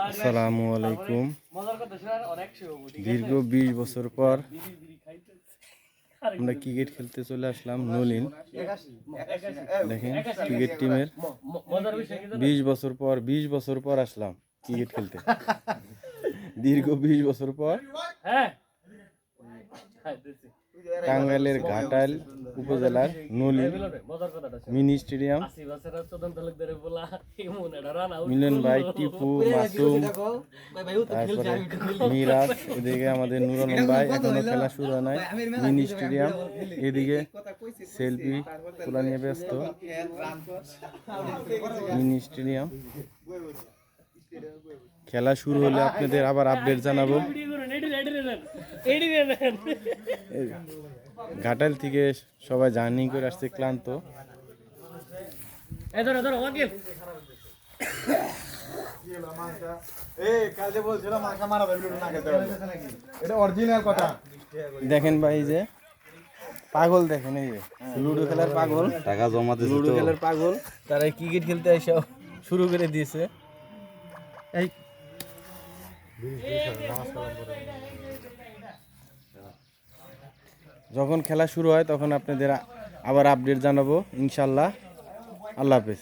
আসসালামু আলাইকুম। দীর্ঘ 20 বছর পর আমরা ক্রিকেট খেলতে চলে আসলাম নলিন। দেখেন ক্রিকেট টিমের 20 বছর পর আসলাম ক্রিকেট খেলতে। দীর্ঘ 20 বছর পর টাঙ্গাইলের ঘাটাইল উপজেলার নলিন মিনি স্টেডিয়াম। মিলন ভাই, টিপু, মাসুম, তারপরে মিরাজ, এদিকে আমাদের নুর আলম ভাই। এখনো খেলা শুরু হয় নাই। মিনি স্টেডিয়াম, এদিকে সেলফি তোলা নিয়ে ব্যস্ত। মিনি স্টেডিয়াম খেলা শুরু হলে আপনাদের আবার আপডেট জানাবো। ঘাটাইল থেকে সবাই জার্নি করে আসছে, ক্লান্ত। দেখেন ভাই, যে পাগল, দেখেন এই যে লুডো খেলার পাগল, টাকা জমা দিয়েছে, লুডো খেলার পাগল, তারা ক্রিকেট খেলতে এসে শুরু করে দিয়েছে। এই যখন খেলা শুরু হয় তখন আপনাদের আবার আপডেট জানাবো ইনশাল্লাহ। আল্লাহ হাফেজ।